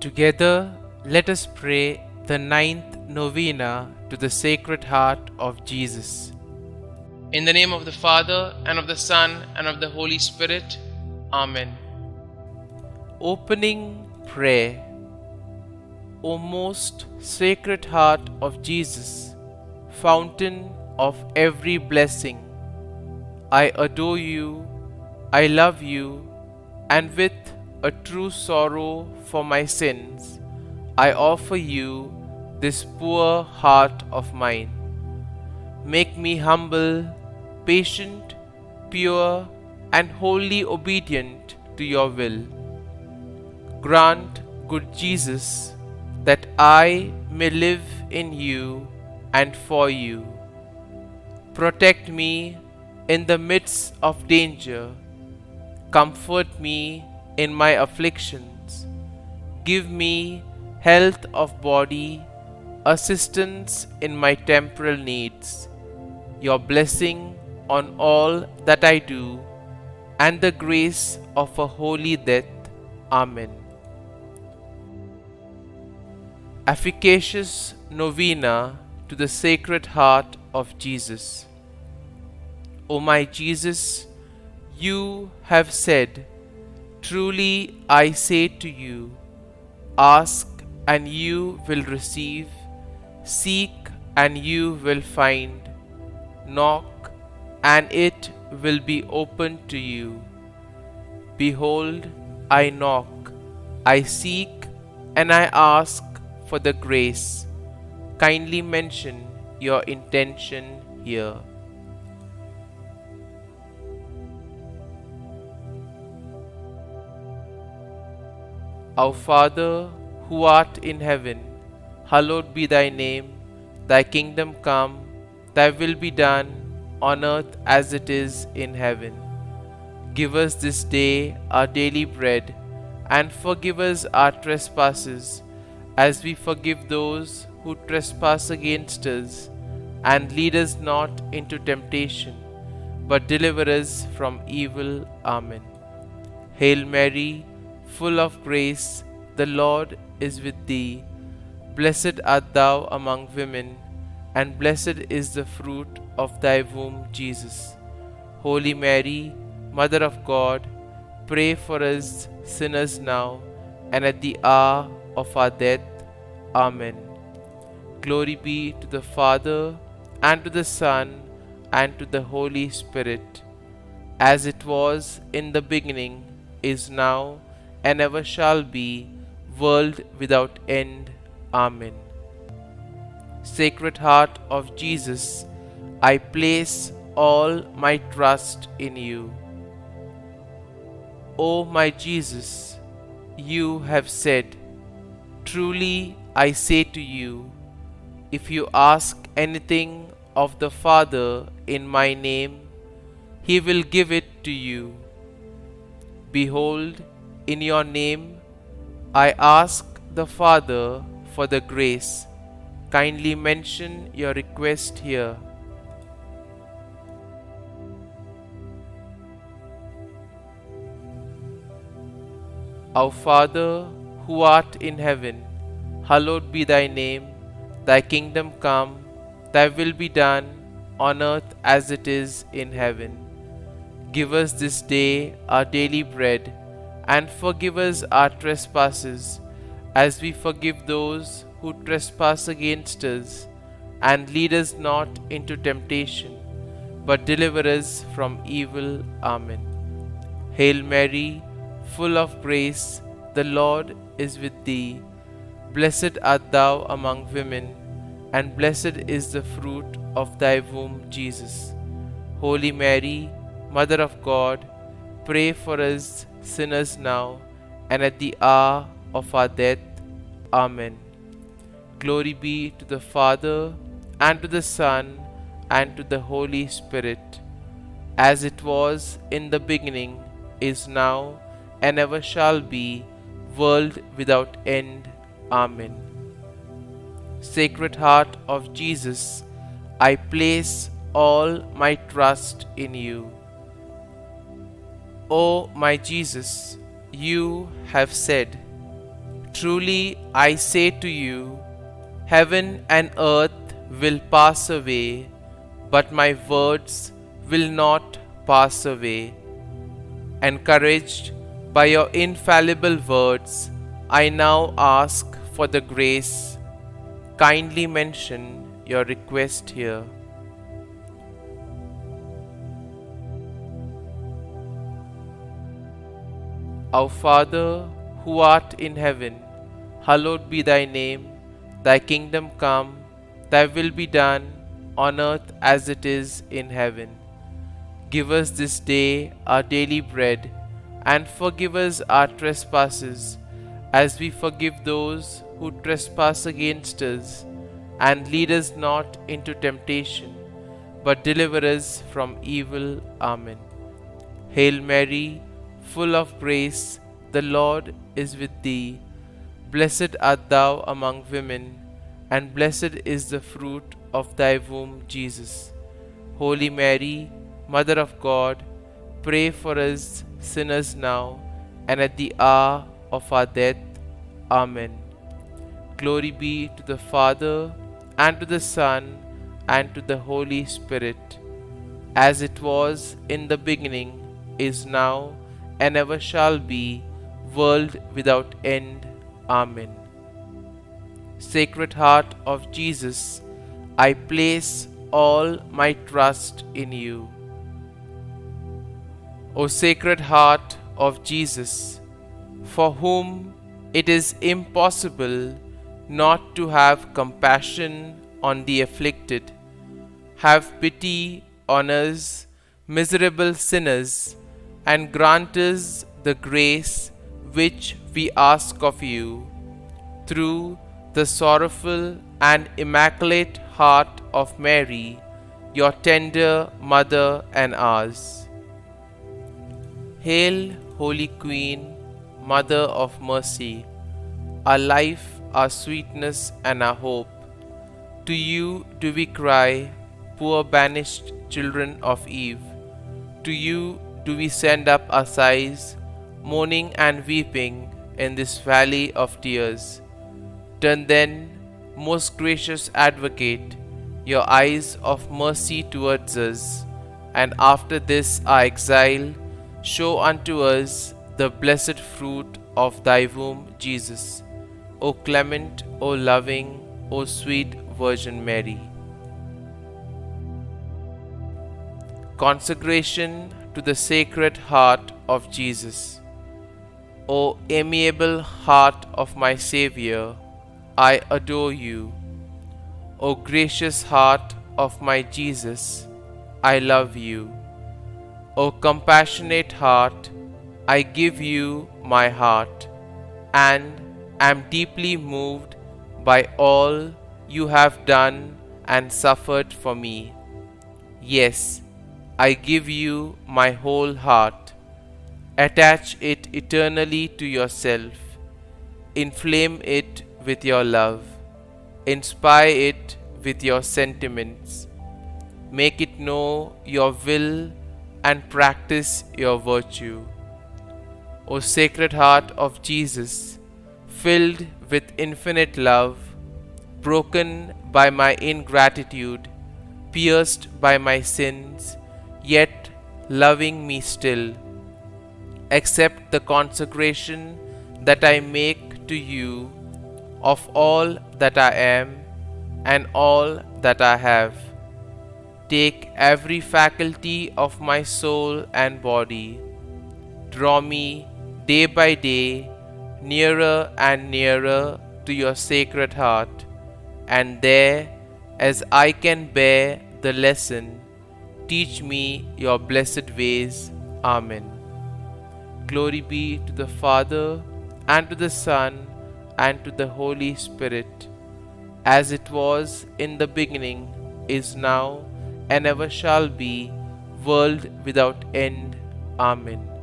Together, let us pray the ninth novena to the Sacred Heart of Jesus. In the name of the Father, and of the Son, and of the Holy Spirit. Amen. Opening Prayer. O most Sacred Heart of Jesus, fountain of every blessing, I adore you, I love you, and with a true sorrow for my sins, I offer you this poor heart of mine. Make me humble, patient, pure, and wholly obedient to your will. Grant, good Jesus, that I may live in you and for you. Protect me in the midst of danger. Comfort me in my afflictions. Give me health of body, assistance in my temporal needs, your blessing on all that I do, and the grace of a holy death. Amen. Efficacious Novena to the Sacred Heart of Jesus. O my Jesus, you have said, "Truly I say to you, ask and you will receive, seek and you will find, knock and it will be opened to you. Behold, I knock, I seek, and I ask for the grace." Kindly mention your intention here. Our Father, who art in heaven, hallowed be thy name. Thy kingdom come, thy will be done, on earth as it is in heaven. Give us this day our daily bread, and forgive us our trespasses, as we forgive those who trespass against us. And lead us not into temptation, but deliver us from evil. Amen. Hail Mary, full of grace, the Lord is with thee. Blessed art thou among women, and blessed is the fruit of thy womb, Jesus. Holy Mary, Mother of God, pray for us sinners now and at the hour of our death. Amen. Glory be to the Father, and to the Son, and to the Holy Spirit, as it was in the beginning, is now, and ever shall be, world without end. Amen. Sacred Heart of Jesus, I place all my trust in you. O my Jesus, you have said, "Truly I say to you, if you ask anything of the Father in my name, he will give it to you." Behold, in your name I ask the Father for the grace. Kindly mention your request here. Our Father, who art in heaven, hallowed be thy name. Thy kingdom come, thy will be done, on earth as it is in heaven. Give us this day our daily bread, and forgive us our trespasses, as we forgive those who trespass against us. And lead us not into temptation, but deliver us from evil. Amen. Hail Mary, full of grace, the Lord is with thee. Blessed art thou among women, and blessed is the fruit of thy womb, Jesus. Holy Mary, Mother of God, pray for us sinners now and at the hour of our death. Amen. Glory be to the Father, and to the Son, and to the Holy Spirit, as it was in the beginning, is now, and ever shall be, world without end. Amen. Sacred Heart of Jesus, I place all my trust in you. O my Jesus, you have said, Truly I say to you, heaven and earth will pass away, but my words will not pass away. Encouraged by your infallible words, I now ask for the grace. Kindly mention your request here. Our Father, who art in heaven, hallowed be thy name. Thy kingdom come, thy will be done, on earth as it is in heaven. Give us this day our daily bread, and forgive us our trespasses, as we forgive those who trespass against us. And lead us not into temptation, but deliver us from evil. Amen. Hail Mary, full of grace, the Lord is with thee. Blessed art thou among women, and blessed is the fruit of thy womb, Jesus. Holy Mary, Mother of God, pray for us sinners now and at the hour of our death. Amen. Glory be to the Father, and to the Son, and to the Holy Spirit, as it was in the beginning, is now, and ever shall be, world without end. Amen. Sacred Heart of Jesus, I place all my trust in you. O Sacred Heart of Jesus, for whom it is impossible not to have compassion on the afflicted, have pity on us, miserable sinners, and grant us the grace which we ask of you, through the sorrowful and immaculate heart of Mary, your tender Mother and ours. Hail, Holy Queen, Mother of Mercy, our life, our sweetness, and our hope. To you do we cry, poor banished children of Eve. To you do we send up our sighs, mourning and weeping in this valley of tears. Turn then, most gracious Advocate, your eyes of mercy towards us, and after this our exile, show unto us the blessed fruit of thy womb, Jesus. O clement, O loving, O sweet Virgin Mary. Consecration to the Sacred Heart of Jesus. O amiable heart of my Xavier, I adore you. O gracious heart of my Jesus, I love you. O compassionate heart, I give you my heart, and am deeply moved by all you have done and suffered for me. Yes, I give you my whole heart. Attach it eternally to yourself. Inflame it with your love. Inspire it with your sentiments. Make it know your will and practice your virtue. O Sacred Heart of Jesus, filled with infinite love, broken by my ingratitude, pierced by my sins, yet loving me still, accept the consecration that I make to you of all that I am and all that I have. Take every faculty of my soul and body. Draw me day by day nearer and nearer to your Sacred Heart, and there, as I can bear the lesson, teach me your blessed ways. Amen. Glory be to the Father, and to the Son, and to the Holy Spirit, as it was in the beginning, is now, and ever shall be, world without end. Amen.